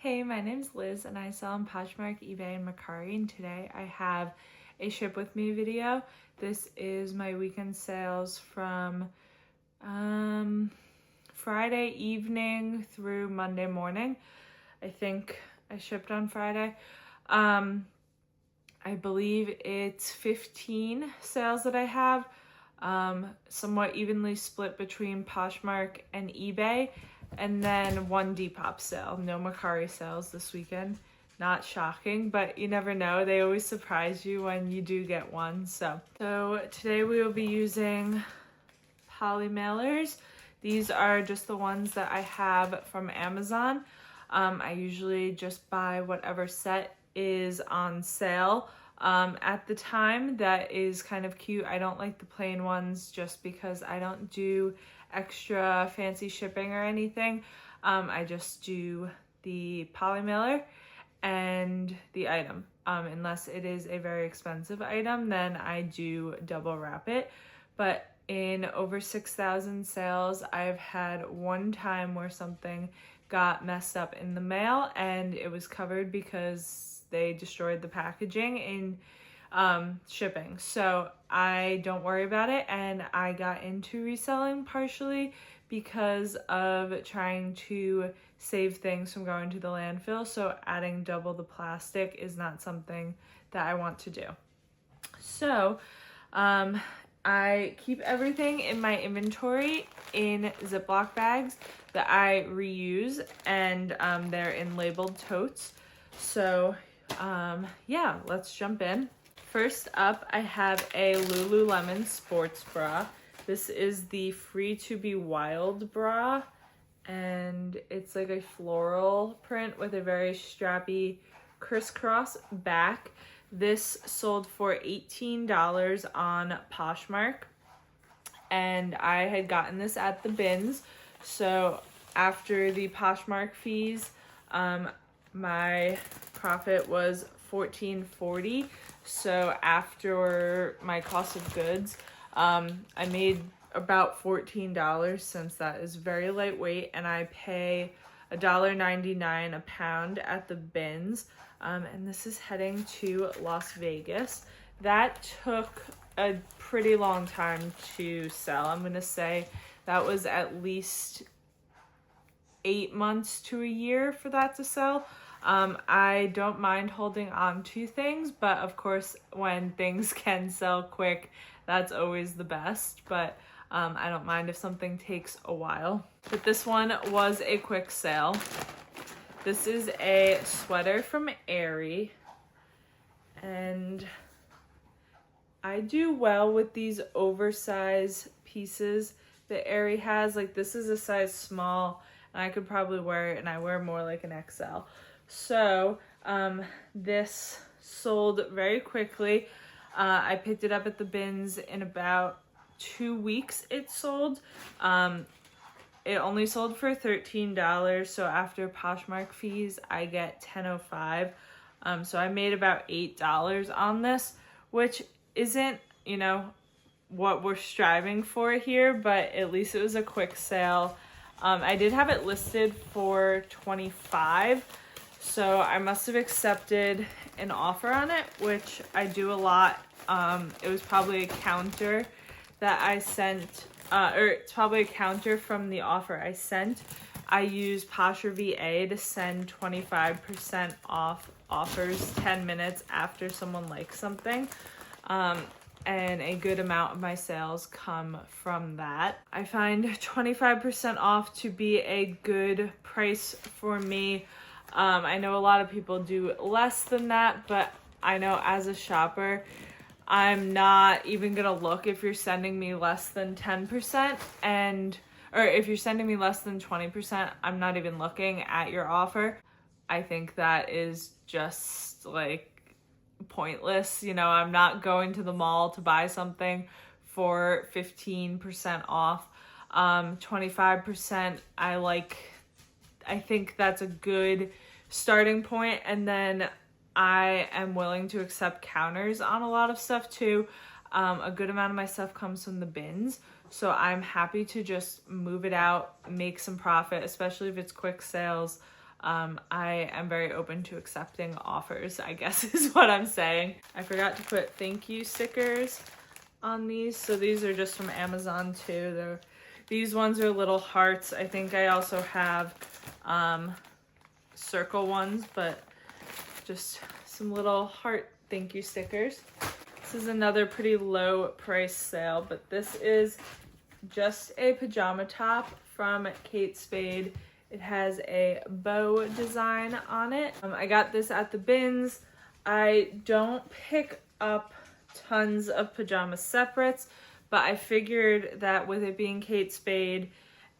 Hey, my name's Liz and I sell on Poshmark, eBay, and Mercari, and today I have a ship with me video. This is my weekend sales from Friday evening through Monday morning. I think I shipped on Friday. I believe it's 15 sales that I have, somewhat evenly split between Poshmark and eBay. And then one Depop sale. No Mercari sales this weekend. Not shocking, but you never know. They always surprise you when you do get one. So today we will be using poly mailers. These are just the ones that I have from Amazon. I usually just buy whatever set is on sale at the time. That is kind of cute. I don't like the plain ones just because I don't do extra fancy shipping or anything. I just do the poly mailer and the item. Unless it is a very expensive item, then I do double wrap it. But in over 6,000 sales, I've had one time where something got messed up in the mail and it was covered because they destroyed the packaging in shipping. So I don't worry about it, and I got into reselling partially because of trying to save things from going to the landfill. So adding double the plastic is not something that I want to do. So I keep everything in my inventory in Ziploc bags that I reuse, and they're in labeled totes. So yeah, let's jump in. First up, I have a Lululemon sports bra. This is the Free to Be Wild bra, and it's like a floral print with a very strappy crisscross back. This sold for $18 on Poshmark, and I had gotten this at the bins. So after the Poshmark fees, my profit was $14.40. So after my cost of goods, I made about $14, since that is very lightweight, and I pay $1.99 a pound at the bins. And this is heading to Las Vegas. That took a pretty long time to sell. I'm gonna say that was at least 8 months to a year for that to sell. I don't mind holding on to things, but of course when things can sell quick, that's always the best. But I don't mind if something takes a while. But this one was a quick sale. This is a sweater from Aerie, and I do well with these oversized pieces that Aerie has. Like, this is a size small, and I could probably wear it, and I wear more like an XL. So this sold very quickly. I picked it up at the bins in about 2 weeks. It sold. It only sold for $13. So after Poshmark fees, I get $10.05. So I made about $8 on this, which isn't, what we're striving for here, but at least it was a quick sale. I did have it listed for $25. So I must have accepted an offer on it, which I do a lot. It was probably a counter that I sent, or it's probably a counter from the offer I sent. I use Posher VA to send 25% off offers 10 minutes after someone likes something. And a good amount of my sales come from that. I find 25% off to be a good price for me. I know a lot of people do less than that, but I know as a shopper, I'm not even gonna look if you're sending me less than 10%, or if you're sending me less than 20%, I'm not even looking at your offer. I think that is just like pointless. I'm not going to the mall to buy something for 15% off. 25%, I think that's a good starting point, and then I am willing to accept counters on a lot of stuff too. A good amount of my stuff comes from the bins, so I'm happy to just move it out, make some profit, especially if it's quick sales. I am very open to accepting offers, I guess is what I'm saying. I forgot to put thank you stickers on these. So these are just from Amazon too. These ones are little hearts. I think I also have circle ones, but just some little heart thank you stickers. This is another pretty low price sale, but this is just a pajama top from Kate Spade. It has a bow design on it. I got this at the bins. I don't pick up tons of pajama separates, but I figured that with it being Kate Spade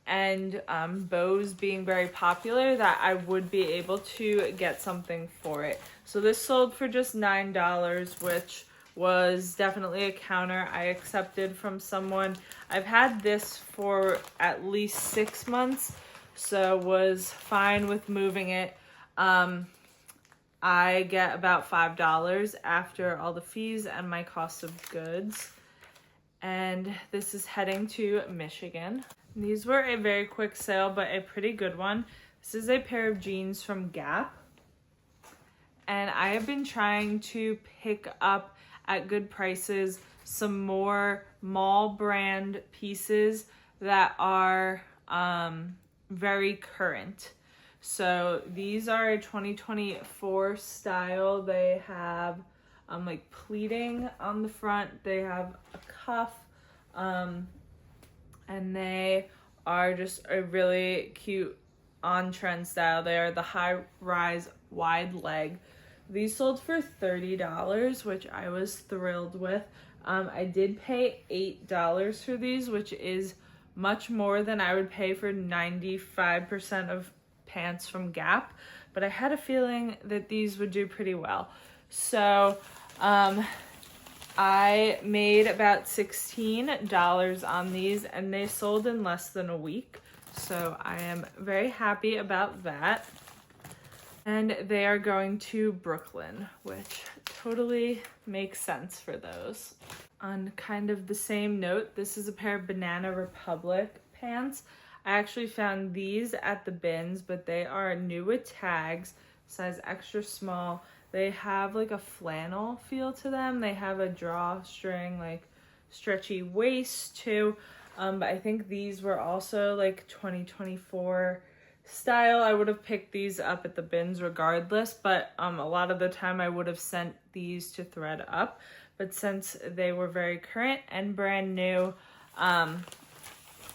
and bows being very popular, that I would be able to get something for it. So this sold for just $9, which was definitely a counter I accepted from someone. I've had this for at least 6 months, so was fine with moving it. I get about $5 after all the fees and my cost of goods. And this is heading to Michigan. These were a very quick sale, but a pretty good one. This is a pair of jeans from Gap. And I have been trying to pick up at good prices some more mall brand pieces that are very current. So these are a 2024 style. They have like pleating on the front. They have a cuff, and they are just a really cute on-trend style. They are the high-rise wide leg. These sold for $30, which I was thrilled with. I did pay $8 for these, which is much more than I would pay for 95% of pants from Gap, but I had a feeling that these would do pretty well. So I made about $16 on these, and they sold in less than a week. So I am very happy about that. And they are going to Brooklyn, which totally makes sense for those. On kind of the same note, this is a pair of Banana Republic pants. I actually found these at the bins, but they are new with tags, size extra small. They have like a flannel feel to them. They have a drawstring, like stretchy waist too. But I think these were also like 2024 style. I would have picked these up at the bins regardless, but a lot of the time I would have sent these to thread up. But since they were very current and brand new,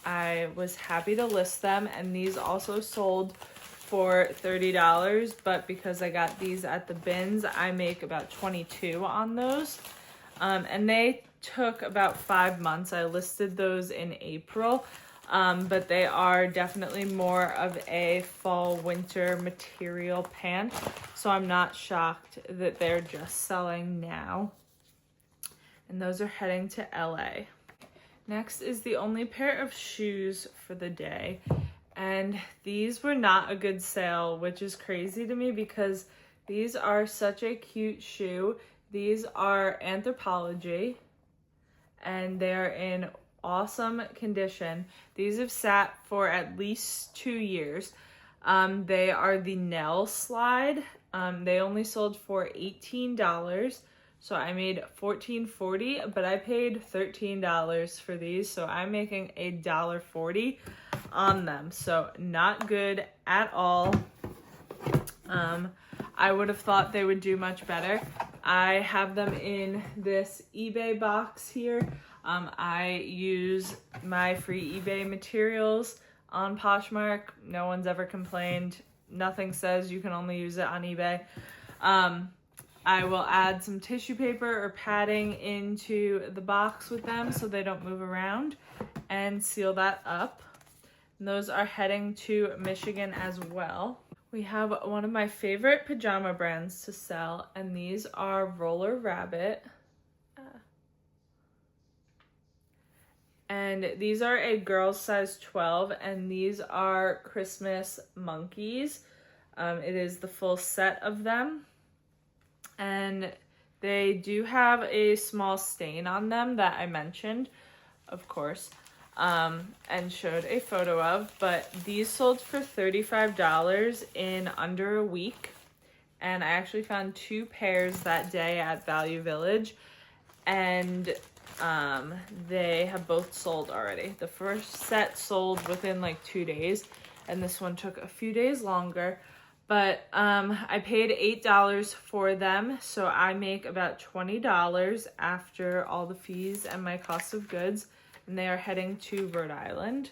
I was happy to list them, and these also sold for $30, but because I got these at the bins, I make about $22 on those. And they took about 5 months. I listed those in April, but they are definitely more of a fall winter material pant, so I'm not shocked that they're just selling now. And those are heading to LA. Next is the only pair of shoes for the day. And these were not a good sale, which is crazy to me because these are such a cute shoe. These are Anthropologie, and they're in awesome condition. These have sat for at least 2 years. They are the Nell slide. They only sold for $18. So I made $14.40, but I paid $13 for these, so I'm making $1.40 on them. So not good at all. I would have thought they would do much better. I have them in this eBay box here. I use my free eBay materials on Poshmark. No one's ever complained. Nothing says you can only use it on eBay. I will add some tissue paper or padding into the box with them so they don't move around, and seal that up. And those are heading to Michigan as well. We have one of my favorite pajama brands to sell, and these are Roller Rabbit. And these are a girl's size 12, and these are Christmas monkeys. It is the full set of them. And they do have a small stain on them that I mentioned, of course. and showed a photo of, but these sold for $35 in under a week. And I actually found 2 pairs that day at Value Village, and they have both sold already. The first set sold within like 2 days, and this one took a few days longer. But I paid $8 for them, so I make about $20 after all the fees and my cost of goods, and they are heading to Rhode Island.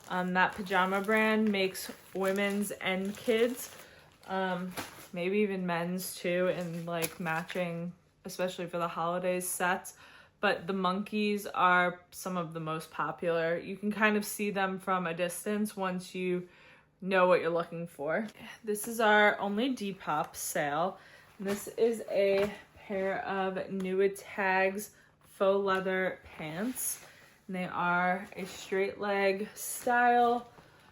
That pajama brand makes women's and kids, maybe even men's too, and like matching, especially for the holidays, sets. But the monkeys are some of the most popular. You can kind of see them from a distance once you know what you're looking for. This is our only Depop sale. This is a pair of New Tags faux leather pants. And they are a straight leg style.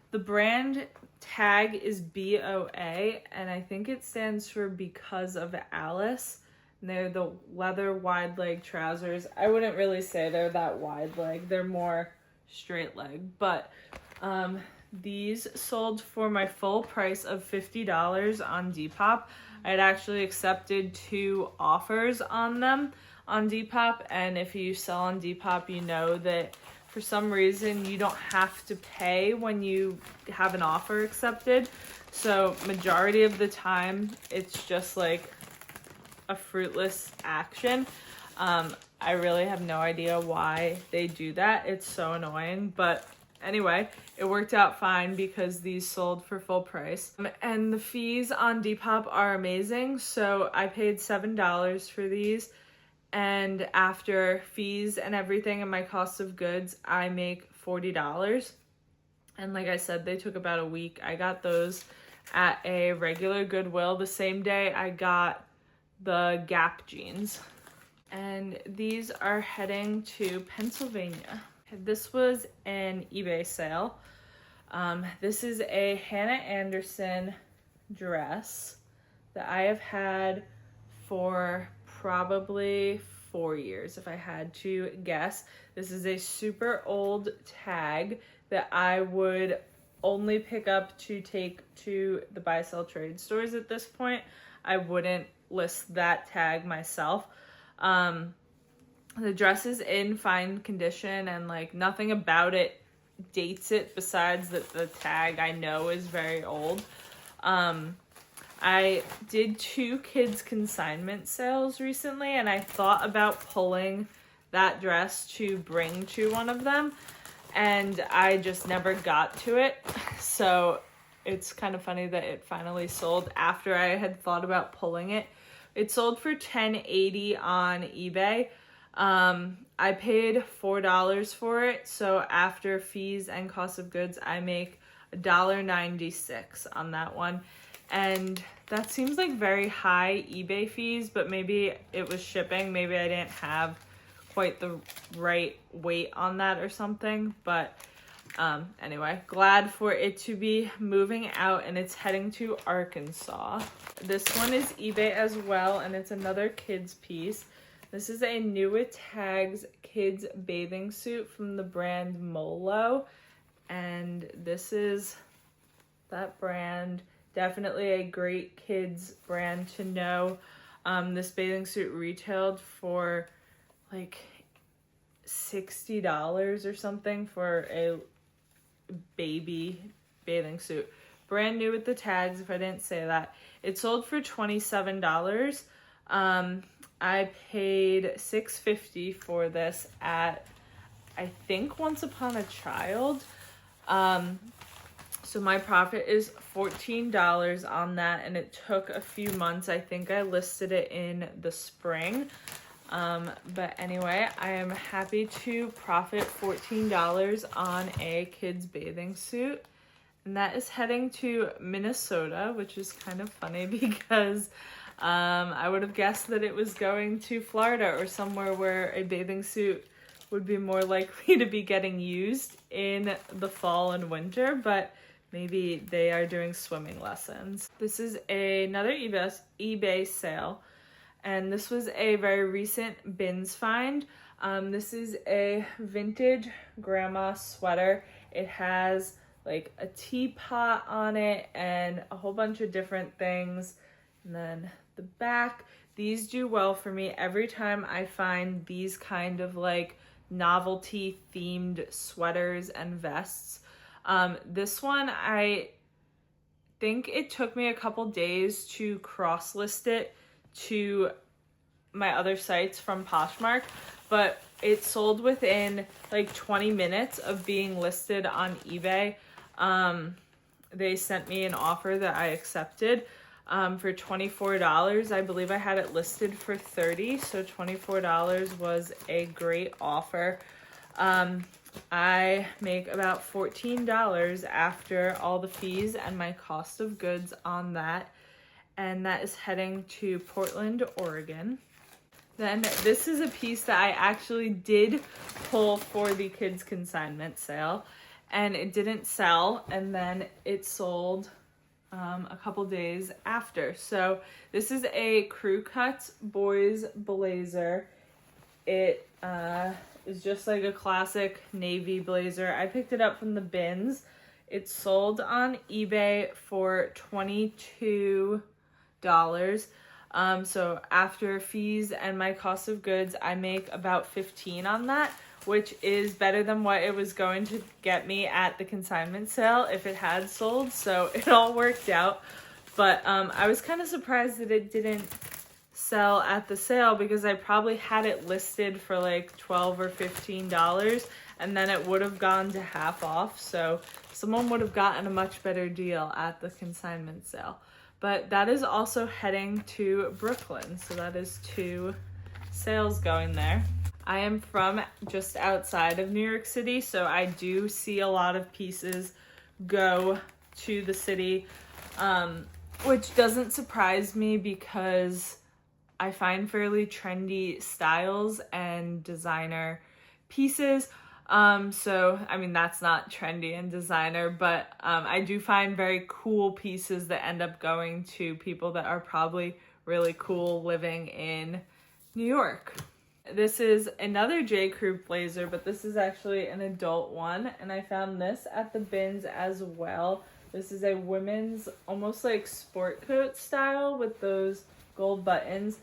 The brand tag is BOA, and I think it stands for Because of Alice. And they're the leather wide leg trousers. I wouldn't really say they're that wide leg. They're more straight leg. But these sold for my full price of $50 on Depop. I had actually accepted 2 offers on them on Depop, and if you sell on Depop, you know that for some reason you don't have to pay when you have an offer accepted. So majority of the time it's just like a fruitless action. I really have no idea why they do that. It's so annoying, but anyway, it worked out fine because these sold for full price. And the fees on Depop are amazing. So I paid $7 for these. And after fees and everything and my cost of goods, I make $40. And like I said, they took about a week. I got those at a regular Goodwill the same day I got the Gap jeans. And these are heading to Pennsylvania. This was an eBay sale. This is a Hannah Anderson dress that I have had for probably 4 years, if I had to guess. This is a super old tag that I would only pick up to take to the buy sell trade stores at this point. I wouldn't list that tag myself. The dress is in fine condition, and like nothing about it dates it besides that the tag I know is very old. I did 2 kids consignment sales recently, and I thought about pulling that dress to bring to one of them, and I just never got to it. So it's kind of funny that it finally sold after I had thought about pulling it. It sold for $10.80 on eBay. I paid $4 for it, so after fees and cost of goods, I make $1.96 on that one. And that seems like very high eBay fees, but maybe it was shipping. Maybe I didn't have quite the right weight on that or something. But anyway, glad for it to be moving out, and it's heading to Arkansas. This one is eBay as well, and it's another kids piece. This is a New Tags kids bathing suit from the brand Molo, and this is that brand. Definitely a great kids brand to know. This bathing suit retailed for like $60 or something for a baby bathing suit. Brand new with the tags, if I didn't say that. It sold for $27. I paid $6.50 for this at, I think, Once Upon a Child. So my profit is $14 on that, and it took a few months. I think I listed it in the spring. But anyway, I am happy to profit $14 on a kid's bathing suit. And that is heading to Minnesota, which is kind of funny because I would have guessed that it was going to Florida or somewhere where a bathing suit would be more likely to be getting used in the fall and winter, but maybe they are doing swimming lessons. This is another eBay sale, and this was a very recent bins find. This is a vintage grandma sweater. It has like a teapot on it and a whole bunch of different things. And then the back, these do well for me every time I find these kind of like novelty themed sweaters and vests. This one, I think it took me a couple days to cross list it to my other sites from Poshmark, but it sold within like 20 minutes of being listed on eBay. They sent me an offer that I accepted for $24. I believe I had it listed for $30, so $24 was a great offer. I make about $14 after all the fees and my cost of goods on that, and that is heading to Portland, Oregon. Then this is a piece that I actually did pull for the kids consignment sale, and it didn't sell, and then it sold a couple days after. So this is a crew cut boys blazer. It is just like a classic navy blazer. I picked it up from the bins. It sold on eBay for $22. So after fees and my cost of goods, I make about $15 on that, which is better than what it was going to get me at the consignment sale if it had sold. So it all worked out. But I was kind of surprised that it didn't sell at the sale, because I probably had it listed for like $12 or $15, and then it would have gone to half off. So someone would have gotten a much better deal at the consignment sale. But that is also heading to Brooklyn, so that is 2 sales going there. I am from just outside of New York City, so I do see a lot of pieces go to the city, which doesn't surprise me because I find fairly trendy styles and designer pieces. So, I mean, that's not trendy and designer, but I do find very cool pieces that end up going to people that are probably really cool living in New York. This is another J. Crew blazer, but this is actually an adult one, and I found this at the bins as well. This is a women's, almost like sport coat style with those gold buttons.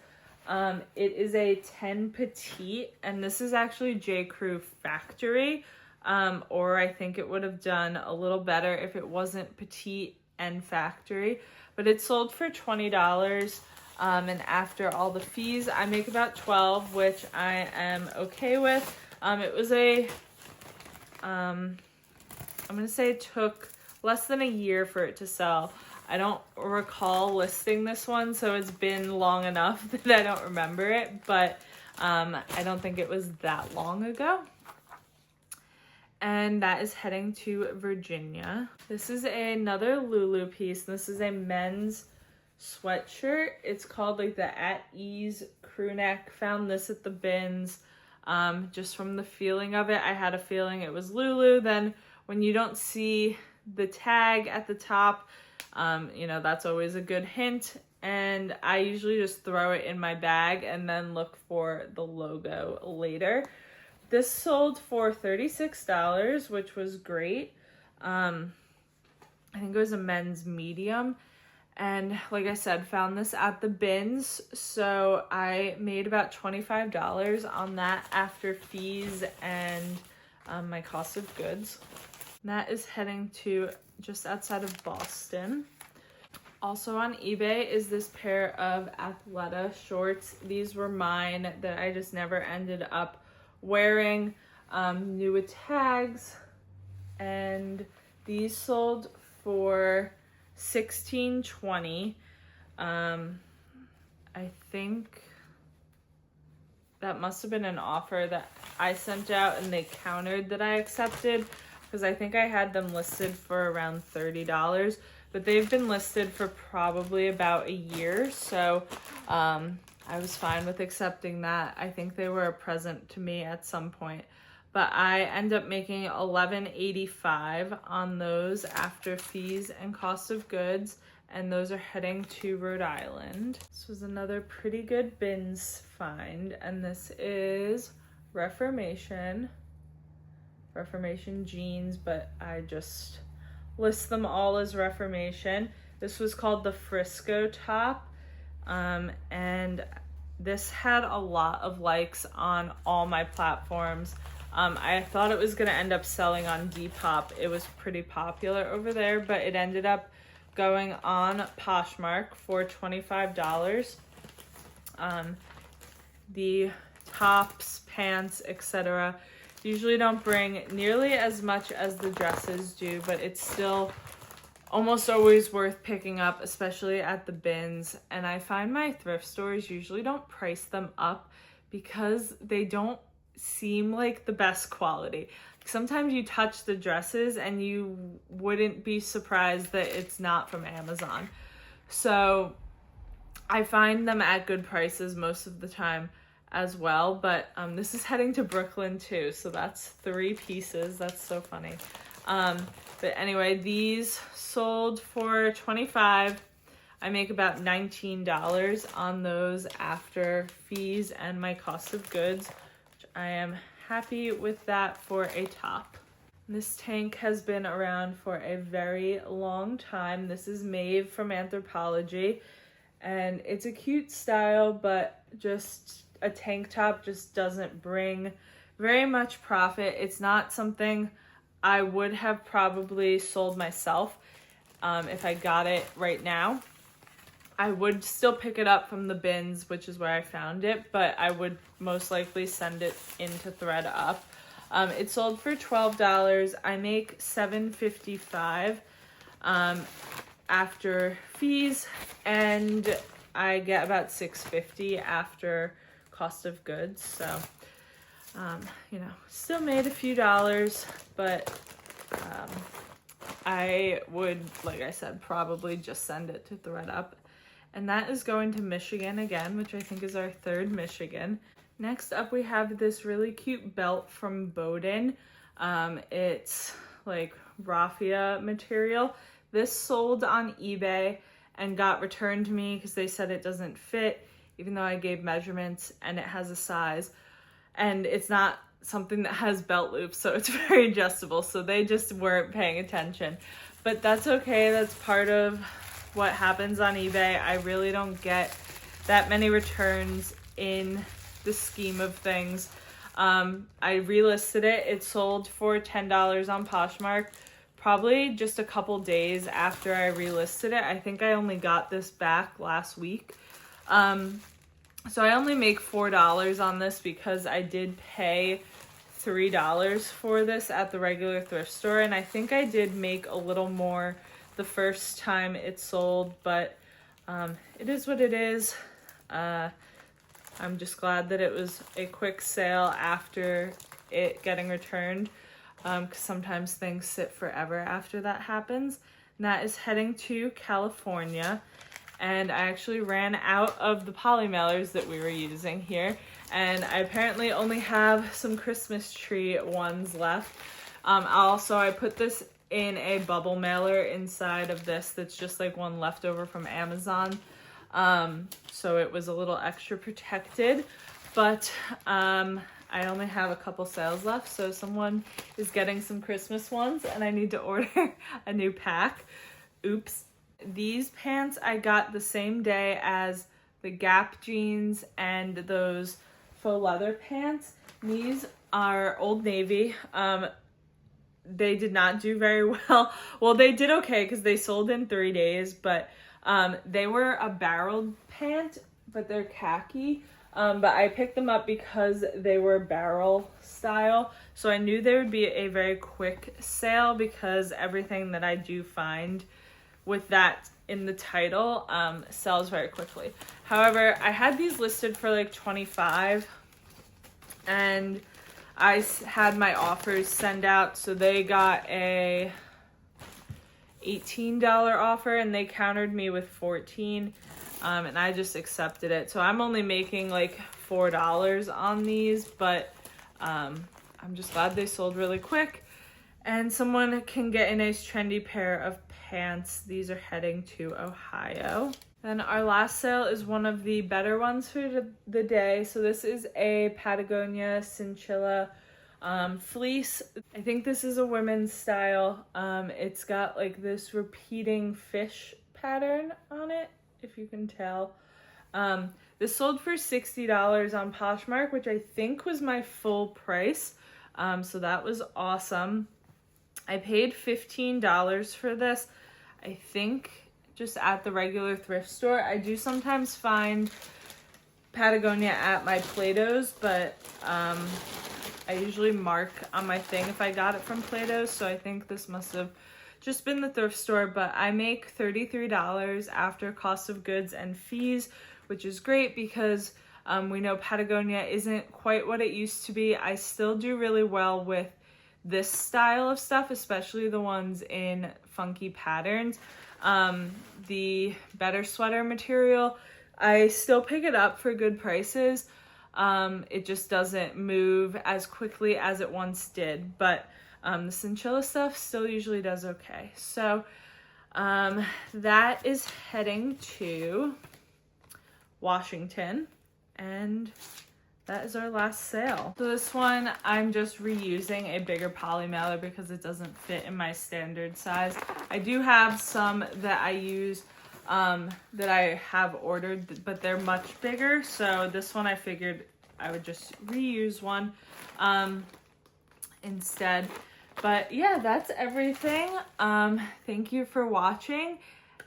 It is a 10 petite, and this is actually J. Crew factory, or I think it would have done a little better if it wasn't petite and factory, but it sold for $20, and after all the fees, I make about $12, which I am okay with. It was I'm gonna say it took less than a year for it to sell. I don't recall listing this one, so it's been long enough that I don't remember it, but I don't think it was that long ago. And that is heading to Virginia. This is another Lulu piece. This is a men's sweatshirt. It's called like the At Ease crew neck. Found this at the bins. Just from the feeling of it, I had a feeling it was Lulu. Then when you don't see the tag at the top, you know, that's always a good hint, and I usually just throw it in my bag and then look for the logo later. This sold for $36, which was great. I think it was a men's medium, and like I said, found this at the bins, so I made about $25 on that after fees and my cost of goods. And that is heading to just outside of Boston. Also on eBay is this pair of Athleta shorts. These were mine that I just never ended up wearing. New with tags, and these sold for $16.20. I think that must have been an offer that I sent out and they countered that I accepted, because I think I had them listed for around $30, but they've been listed for probably about a year, so I was fine with accepting that. I think they were a present to me at some point, but I end up making $11.85 on those after fees and cost of goods, and those are heading to Rhode Island. This was another pretty good bins find, and this is Reformation jeans, but I just list them all as Reformation. This was called the Frisco top, and this had a lot of likes on all my platforms. I thought it was going to end up selling on Depop. It was pretty popular over there, but it ended up going on Poshmark for $25. The tops, pants, etc. usually don't bring nearly as much as the dresses do, but it's still almost always worth picking up, especially at the bins. And I find my thrift stores usually don't price them up because they don't seem like the best quality. Sometimes you touch the dresses and you wouldn't be surprised that it's not from Amazon. So I find them at good prices most of the time as well, but this is heading to Brooklyn too, so that's 3 pieces. That's so funny. But anyway, these sold for $25. I make about $19 on those after fees and my cost of goods, which I am happy with that for a top. This tank has been around for a very long time. This is Maeve from Anthropologie, and it's a cute style, but just a tank top just doesn't bring very much profit. It's not something I would have probably sold myself if I got it right now. I would still pick it up from the bins, which is where I found it, but I would most likely send it in to thread up. It sold for $12. I make $7.55 after fees, and I get about $6.50 after cost of goods. So, still made a few dollars, but I would, like I said, probably just send it to ThredUp. And that is going to Michigan again, which I think is our 3rd Michigan. Next up, we have this really cute belt from Boden. It's like raffia material. This sold on eBay and got returned to me because they said it doesn't fit, even though I gave measurements, and it has a size. And it's not something that has belt loops, so it's very adjustable. So they just weren't paying attention. But that's okay. That's part of what happens on eBay. I really don't get that many returns in the scheme of things. I relisted it. It sold for $10 on Poshmark, probably just a couple days after I relisted it. I think I only got this back last week. So I only make $4 on this because I did pay $3 for this at the regular thrift store, and I think I did make a little more the first time it sold, but it is what it is. I'm just glad that it was a quick sale after it getting returned, because sometimes things sit forever after that happens. And that is heading to California, and I actually ran out of the poly mailers that we were using here, and I apparently only have some Christmas tree ones left. I put this in a bubble mailer inside of this that's just like one leftover from Amazon, so it was a little extra protected, but I only have a couple sales left, so someone is getting some Christmas ones and I need to order a new pack. Oops. These pants I got the same day as the Gap jeans and those faux leather pants. These are Old Navy. They did not do very well. Well, they did okay because they sold in 3 days, but they were a barreled pant, but they're khaki. But I picked them up because they were barrel style, so I knew there would be a very quick sale because everything that I do find with that in the title sells very quickly. However, I had these listed for like $25, and I had my offers send out, so they got a $18 offer and they countered me with $14, and I just accepted it. So I'm only making like $4 on these, but I'm just glad they sold really quick and someone can get a nice trendy pair of pants. These are heading to Ohio. Then our last sale is one of the better ones for the day. So this is a Patagonia Cinchilla fleece. I think this is a women's style. It's got like this repeating fish pattern on it, if you can tell. This sold for $60 on Poshmark, which I think was my full price. So that was awesome. I paid $15 for this. I think just at the regular thrift store. I do sometimes find Patagonia at my Plato's, but I usually mark on my thing if I got it from Plato's, so I think this must have just been the thrift store. But I make $33 after cost of goods and fees, which is great because we know Patagonia isn't quite what it used to be. I still do really well with this style of stuff, especially the ones in funky patterns. The better sweater material, I still pick it up for good prices. It just doesn't move as quickly as it once did, but the Cinchilla stuff still usually does okay. So that is heading to Washington, and that is our last sale. So this one, I'm just reusing a bigger poly mailer because it doesn't fit in my standard size. I do have some that I use that I have ordered, but they're much bigger. So this one I figured I would just reuse one instead. But yeah, that's everything. Thank you for watching.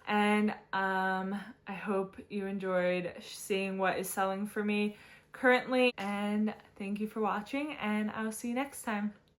And I hope you enjoyed seeing what is selling for me currently, and thank you for watching, and I'll see you next time.